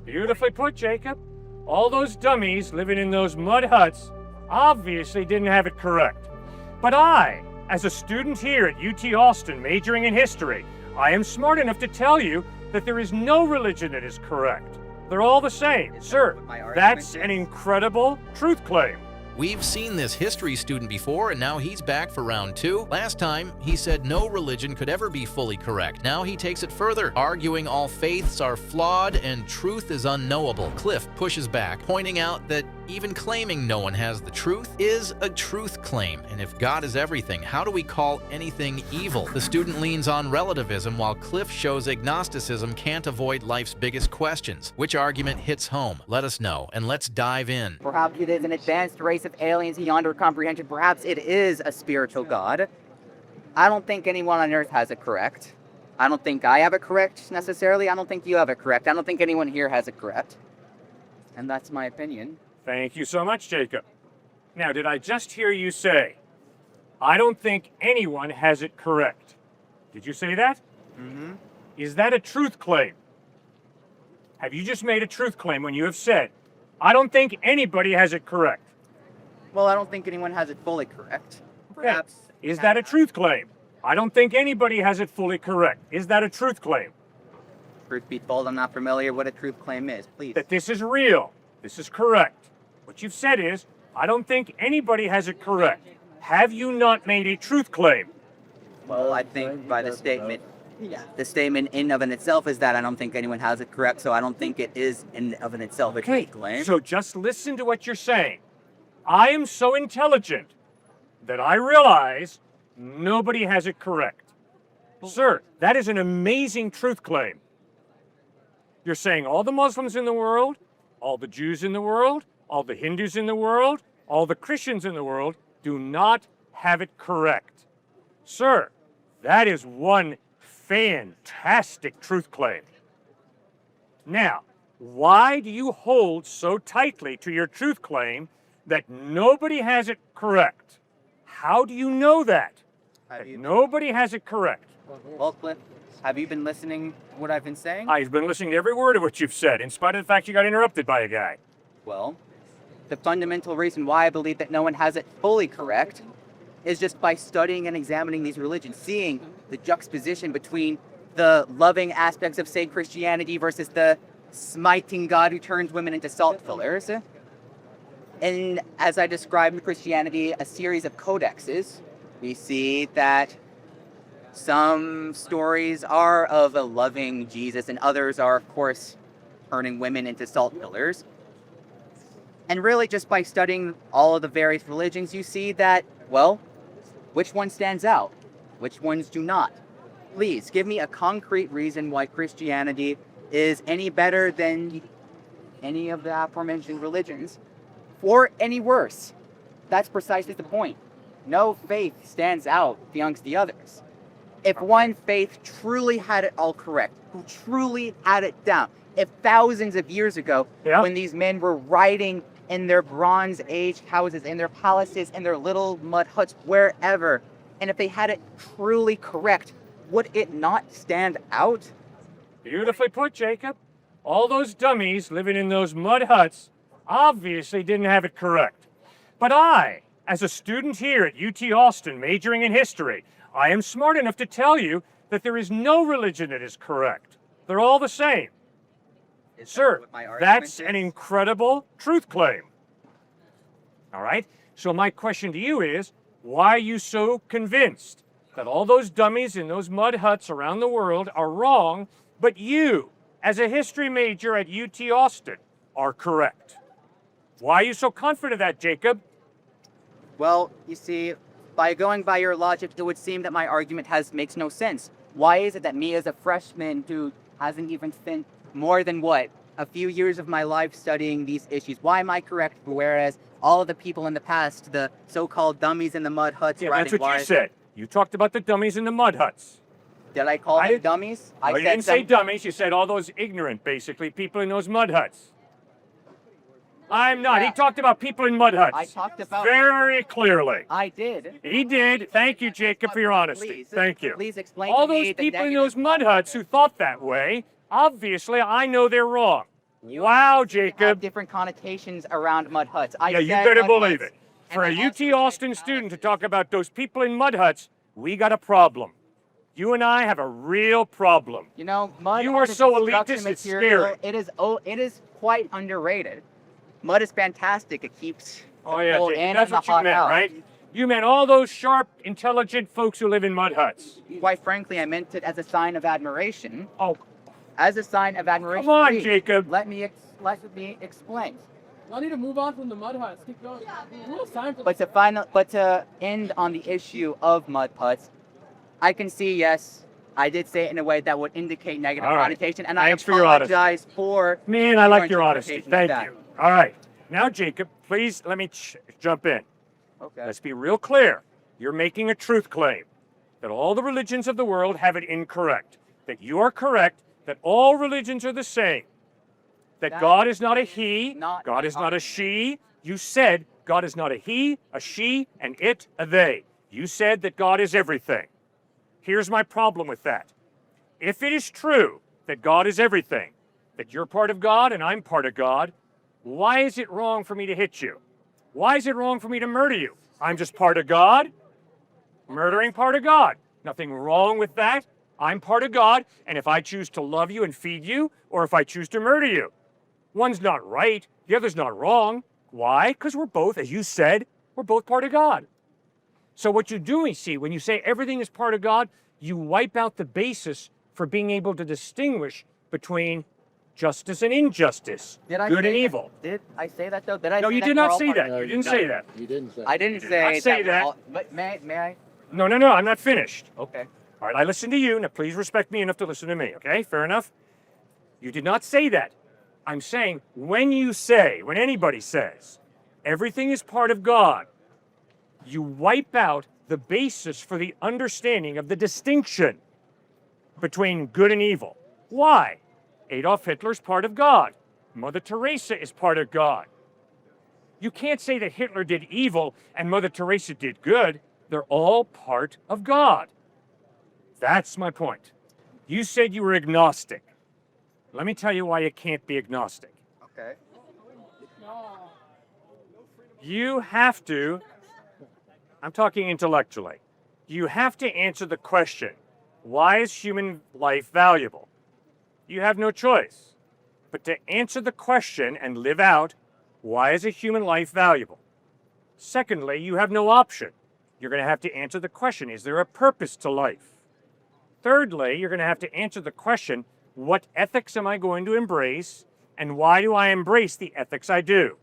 Beautifully put, Jacob. All those dummies living in those mud huts obviously didn't have it correct. But I, as a student here at UT Austin majoring in history, I am smart enough to tell you that there is no religion that is correct. They're all the same. Sir, that's an incredible truth claim. We've seen this history student before, and now he's back for round 2. Last time, he said no religion could ever be fully correct. Now he takes it further, arguing all faiths are flawed and truth is unknowable. Cliffe pushes back, pointing out that even claiming no one has the truth is a truth claim. And if God is everything, how do we call anything evil? The student leans on relativism, while Cliffe shows agnosticism can't avoid life's biggest questions. Which argument hits home? Let us know, and let's dive in. Perhaps it is an advanced race of aliens beyond our comprehension. Perhaps it is a spiritual God. I don't think anyone on earth has it correct. I don't think I have it correct necessarily. I don't think you have it correct. I don't think anyone here has it correct. And that's my opinion. Thank you so much, Jacob. Now, did I just hear you say, I don't think anyone has it correct? Did you say that? Mm-hmm. Is that a truth claim? Have you just made a truth claim when you have said, I don't think anybody has it correct? Well, I don't think anyone has it fully correct. Perhaps. Is that a truth claim? I don't think anybody has it fully correct. Is that a truth claim? Truth be told, I'm not familiar what a truth claim is. Please. That this is real. This is correct. What you've said is, I don't think anybody has it correct. Have you not made a truth claim? Well, I think by the statement in of itself is that I don't think anyone has it correct, so I don't think it is in of itself a truth claim. So just listen to what you're saying. I am so intelligent that I realize nobody has it correct. Sir, that is an amazing truth claim. You're saying all the Muslims in the world, all the Jews in the world, all the Hindus in the world, all the Christians in the world do not have it correct. Sir, that is one fantastic truth claim. Now, why do you hold so tightly to your truth claim that nobody has it correct? How do you know that? Nobody has it correct. Well, Cliff, have you been listening to what I've been saying? I've been listening to every word of what you've said, in spite of the fact you got interrupted by a guy. Well, the fundamental reason why I believe that no one has it fully correct is just by studying and examining these religions, seeing the juxtaposition between the loving aspects of, say, Christianity versus the smiting God who turns women into salt fillers. And as I described in Christianity, a series of codexes, we see that some stories are of a loving Jesus and others are, of course, turning women into salt fillers. And really, just by studying all of the various religions, you see that, well, which one stands out? Which ones do not? Please, give me a concrete reason why Christianity is any better than any of the aforementioned religions, or any worse. That's precisely the point. No faith stands out amongst the others. If one faith truly had it all correct, who truly had it down, if thousands of years ago, when these men were riding in their Bronze Age houses, in their palaces, in their little mud huts, wherever, and if they had it truly correct, would it not stand out? Beautifully put, Jacob. All those dummies living in those mud huts obviously didn't have it correct. But I, as a student here at UT Austin majoring in history, I am smart enough to tell you that there is no religion that is correct. They're all the same. Sir, that's an incredible truth claim. All right? So my question to you is, why are you so convinced that all those dummies in those mud huts around the world are wrong, but you, as a history major at UT Austin, are correct? Why are you so confident of that, Jacob? Well, you see, by going by your logic, it would seem that my argument makes no sense. Why is it that me as a freshman who hasn't even spent more than a few years of my life studying these issues, why am I correct, whereas all of the people in the past, the so-called dummies in the mud huts, that's what you said. You talked about the dummies in the mud huts. Did I call them dummies? No, you didn't say dummies. You said all those ignorant, basically, people in those mud huts. I'm not. He talked about people in mud huts. I talked about... Very clearly. I did. He did. Thank you, Jacob, for your honesty. Please, thank you. Please explain all to me those people in those mud huts who thought that way, obviously, I know they're wrong. Wow, have Jacob. different connotations around mud huts. Yeah, you said better mud believe huts, it. For a and I also UT said Austin student to talk about those people in mud huts, we got a problem. You and I have a real problem. You know, mud You are as a so construction elitist, it's material, scary. it is quite underrated. Mud is fantastic. It keeps Oh the yeah, cold Jacob, in that's and the what you hot meant, out. right? You meant all those sharp, intelligent folks who live in mud huts. Quite frankly, I meant it as a sign of admiration. Oh, As a sign of admiration. come on, Please, Jacob. Let me explain. I need to move on from the mud huts. Keep going. It's time for But to end on the issue of mud huts, I can see, yes, I did say it in a way that would indicate negative All right. connotation, and Thanks I for your honesty. apologize for. Man, I like your honesty. interpretation of Thank that. you. All right. Now, Jacob, please let me jump in. Okay. Let's be real clear. You're making a truth claim that all the religions of the world have it incorrect. That you are correct, that all religions are the same. That That God is not a is he, not God my is not a argument. she. You said God is not a he, a she, an it, a they. You said that God is everything. Here's my problem with that. If it is true that God is everything, that you're part of God and I'm part of God, why is it wrong for me to hit you? Why is it wrong for me to murder you? I'm just part of God, murdering part of God. Nothing wrong with that. I'm part of God, and if I choose to love you and feed you, or if I choose to murder you, one's not right, the other's not wrong. Why? Because we're both, as you said, we're both part of God. So what you do, you see, when you say everything is part of God, you wipe out the basis for being able to distinguish between justice and injustice, Did I good say and that? evil. Did I say that though? Did I? No, say you that did we're not all say part of that. God? You didn't say that. You didn't say. I didn't did say. not say we're that. all- but may I? No, I'm not finished. Okay. All right, I listened to you. Now, please respect me enough to listen to me, okay? Fair enough? You did not say that. I'm saying when anybody says, everything is part of God, you wipe out the basis for the understanding of the distinction between good and evil. Why? Adolf Hitler's part of God. Mother Teresa is part of God. You can't say that Hitler did evil and Mother Teresa did good. They're all part of God. That's my point. You said you were agnostic. Let me tell you why you can't be agnostic. Okay. You have to, I'm talking intellectually, you have to answer the question, why is human life valuable? You have no choice but to answer the question and live out, why is a human life valuable? Secondly, you have no option. You're going to have to answer the question, is there a purpose to life? Thirdly, you're going to have to answer the question, what ethics am I going to embrace, and why do I embrace the ethics I do?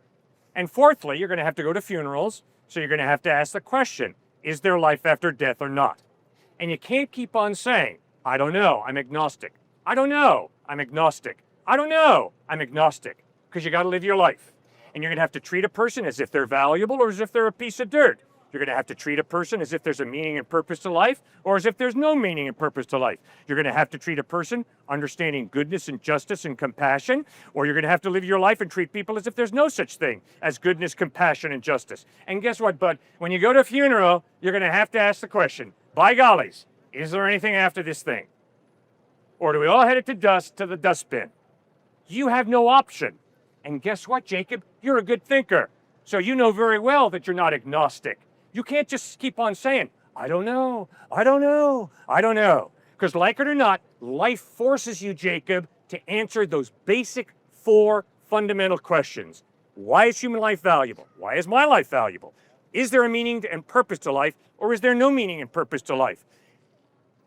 And fourthly, you're going to have to go to funerals, so you're going to have to ask the question, is there life after death or not? And you can't keep on saying, I don't know, I'm agnostic. I don't know, I'm agnostic. I don't know, I'm agnostic. Because you got to live your life. And you're going to have to treat a person as if they're valuable or as if they're a piece of dirt. You're going to have to treat a person as if there's a meaning and purpose to life or as if there's no meaning and purpose to life. You're going to have to treat a person understanding goodness and justice and compassion, or you're going to have to live your life and treat people as if there's no such thing as goodness, compassion, and justice. And guess what, bud? When you go to a funeral, you're going to have to ask the question, by gollies, is there anything after this thing? Or do we all head it to the dustbin? You have no option. And guess what, Jacob? You're a good thinker. So you know very well that you're not agnostic. You can't just keep on saying, I don't know, I don't know, I don't know. Because like it or not, life forces you, Jacob, to answer those basic 4 fundamental questions. Why is human life valuable? Why is my life valuable? Is there a meaning and purpose to life, or is there no meaning and purpose to life?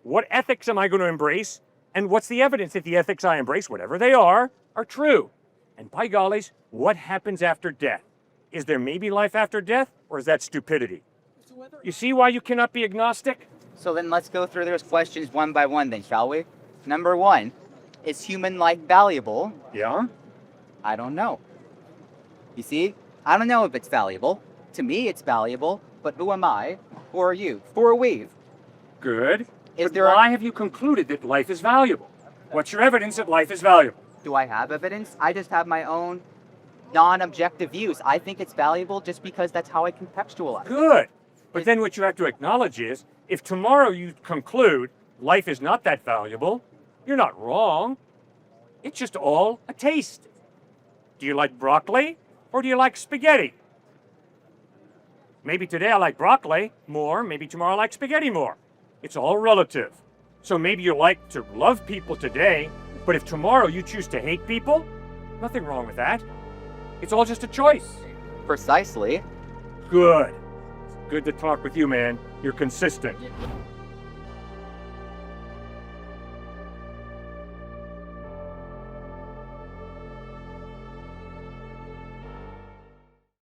What ethics am I going to embrace? And what's the evidence that the ethics I embrace, whatever they are true? And by gollies, what happens after death? Is there maybe life after death, or is that stupidity? You see why you cannot be agnostic? So then let's go through those questions one by one then, shall we? Number 1, is human life valuable? Yeah? I don't know. You see, I don't know if it's valuable. To me, it's valuable, but who am I? Who are you? Who are we? Good. Is But there a- why have you concluded that life is valuable? What's your evidence that life is valuable? Do I have evidence? I just have my own non-objective views. I think it's valuable just because that's how I contextualize. Good. But then what you have to acknowledge is, if tomorrow you conclude life is not that valuable, you're not wrong. It's just all a taste. Do you like broccoli or do you like spaghetti? Maybe today I like broccoli more, maybe tomorrow I like spaghetti more. It's all relative. So maybe you like to love people today, but if tomorrow you choose to hate people, nothing wrong with that. It's all just a choice. Precisely. Good. Good to talk with you, man. You're consistent.